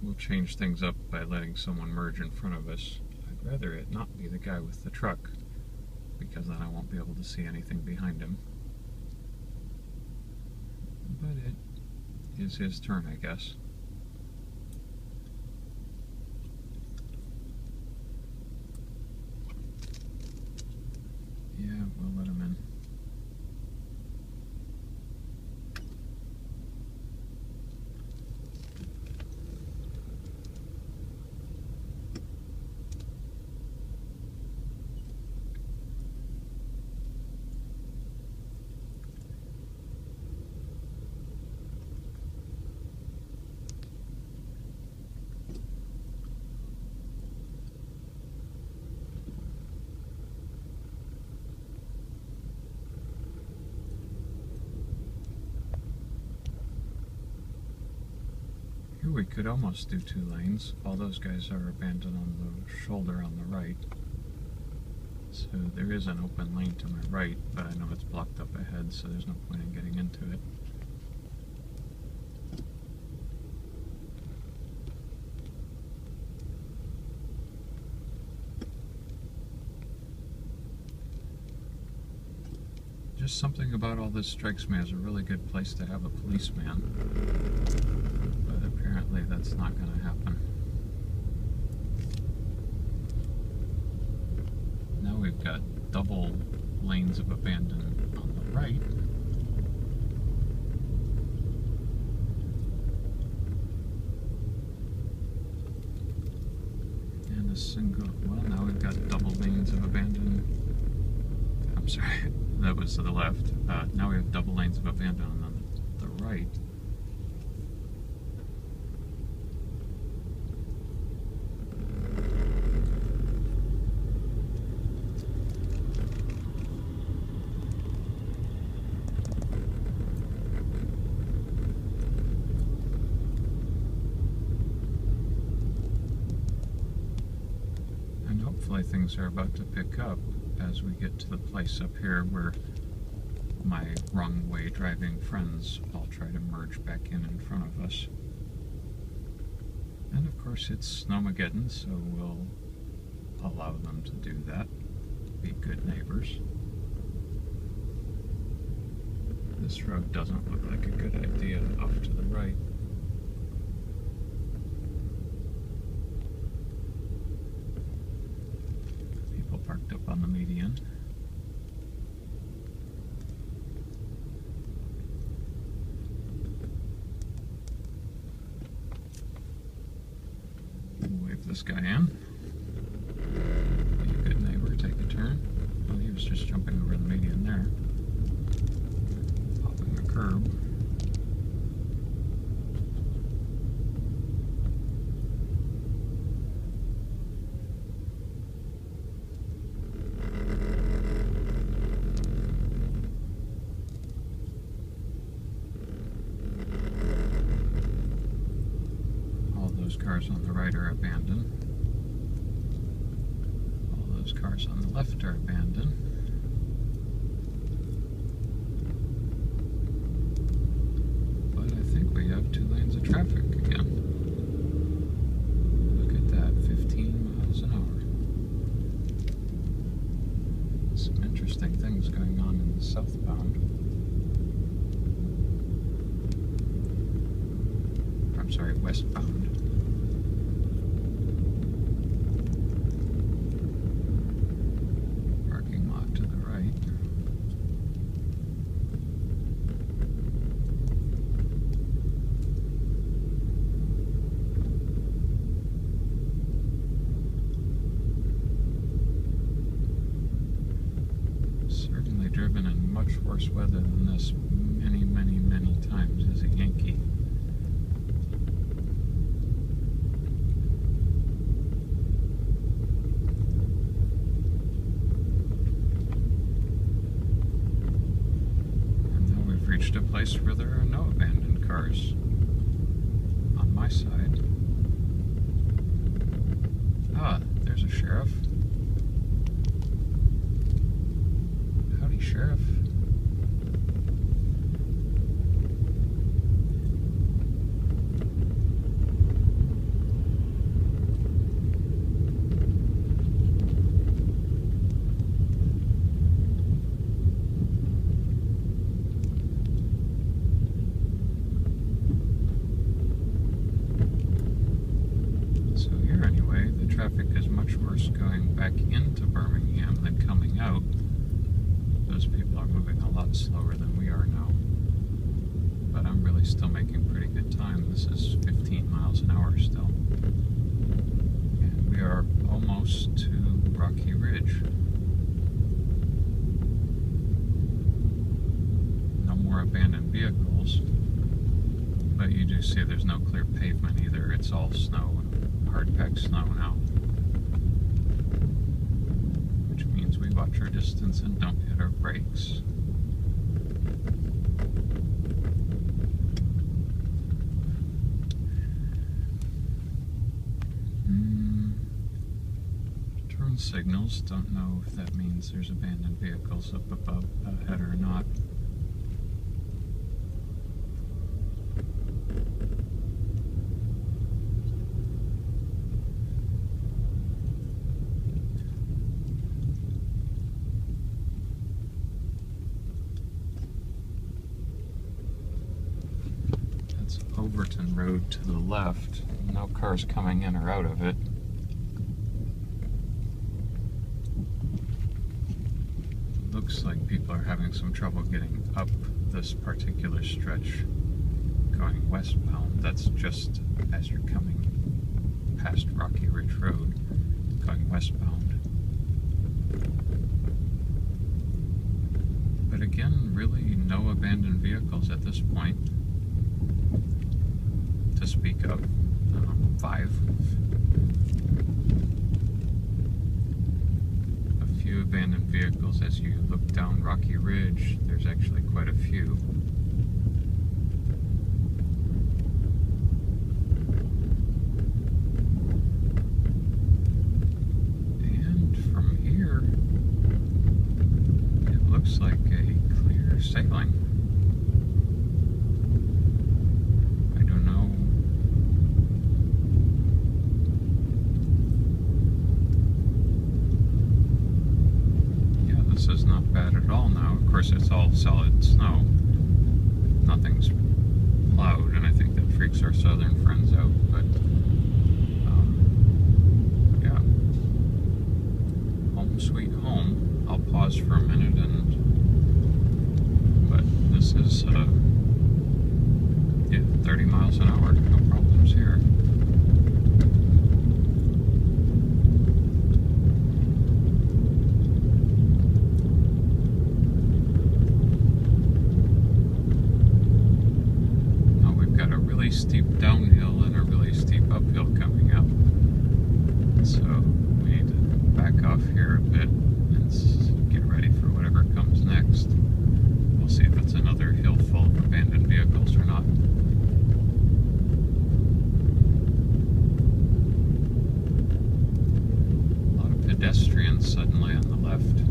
we'll change things up by letting someone merge in front of us. I'd rather it not be the guy with the truck, because then I won't be able to see anything behind him. But it is his turn, I guess. Yeah, we'll let him in. Here we could almost do 2 lanes. All those guys are abandoned on the shoulder on the right. So there is an open lane to my right, but I know it's blocked up ahead, so there's no point in getting into it. Just something about all this strikes me as a really good place to have a policeman. But apparently that's not going to happen. Now we've got double lanes of abandoned on the right. And a single, well, now we've got double lanes of abandoned. I'm sorry, that was to the left. Now we have double lanes of abandoned on the right. Hopefully things are about to pick up as we get to the place up here where my wrong way driving friends all try to merge back in front of us. And of course it's Snowmageddon, so we'll allow them to do that. Be good neighbors. This road doesn't look like a good idea off to the right. Parked up on the median. We'll wave this guy in. Be a good neighbor, take a turn. Oh, he was just jumping over the median there. Popping a curb. Cars on the right are abandoned. All those cars on the left are abandoned. But I think we have 2 lanes of traffic again. Look at that, 15 miles an hour. Some interesting things going on in the southbound. I'm sorry, westbound. Driven in much worse weather than this many, many, many times as a Yankee. And now we've reached a place where there are no abandoned cars on my side. Ah, there's a sheriff. Sheriff. traffic is much worse going back into Birmingham than coming out. Those people are moving a lot slower than we are now. But I'm really still making pretty good time. This is 15 miles an hour still. And we are almost to Rocky Ridge. No more abandoned vehicles. But you do see there's no clear pavement either. It's all snow, hard-packed snow now. Which means we watch our distance and don't hit our brakes. Turn signals. Don't know if that means there's abandoned vehicles up above ahead or not. Overton Road to the left. No cars coming in or out of it. Looks like people are having some trouble getting up this particular stretch going westbound. That's just as you're coming past Rocky Ridge Road going westbound. But again, really no abandoned vehicles at this point to speak of. 5. A few abandoned vehicles as you look down Rocky Ridge. There's actually quite a few. And from here, it looks like a clear sailing. This is not bad at all now. Of course, it's all solid snow. Nothing's plowed, and I think that freaks our southern friends out. But yeah, home sweet home. I'll pause for a minute, but this is 30 miles an hour. No problems here. Steep downhill and a really steep uphill coming up, so we need to back off here a bit and get ready for whatever comes next. We'll see if it's another hill full of abandoned vehicles or not. A lot of pedestrians suddenly on the left.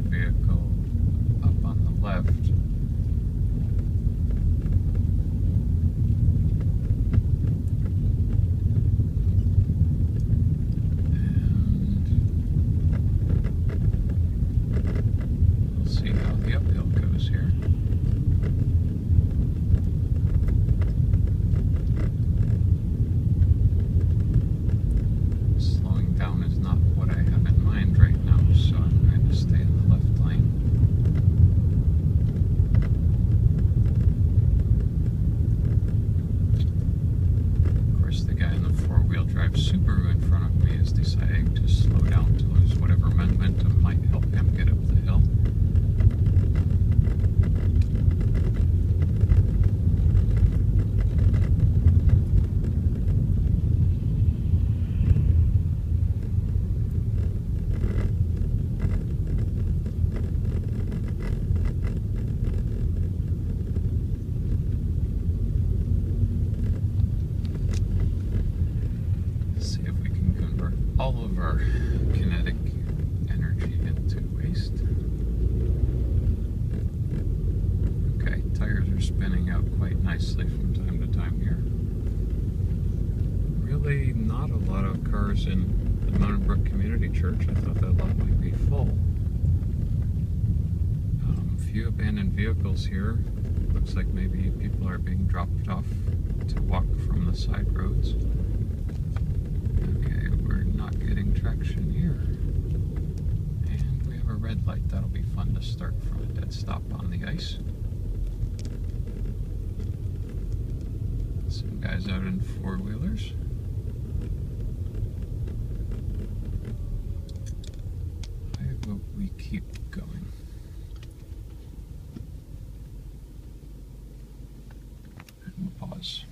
Vehicle up on the left. And we'll see how the uphill goes here. Slowing down is not what I have in mind right now, so I'm going to stay in the left lane. Of course, the guy in the four-wheel drive Subaru in front of me is deciding to slow down to lose whatever momentum might help him get up the hill. All our kinetic energy into waste. Okay, tires are spinning out quite nicely from time to time here. Really not a lot of cars in the Mountain Brook Community Church. I thought that lot might be full. Few abandoned vehicles here. Looks like maybe people are being dropped off to walk from the side roads. Okay, we're not getting traction here. And we have a red light. That'll be fun to start from a dead stop on the ice. Some guys out in four-wheelers. I hope we keep going. And we'll pause.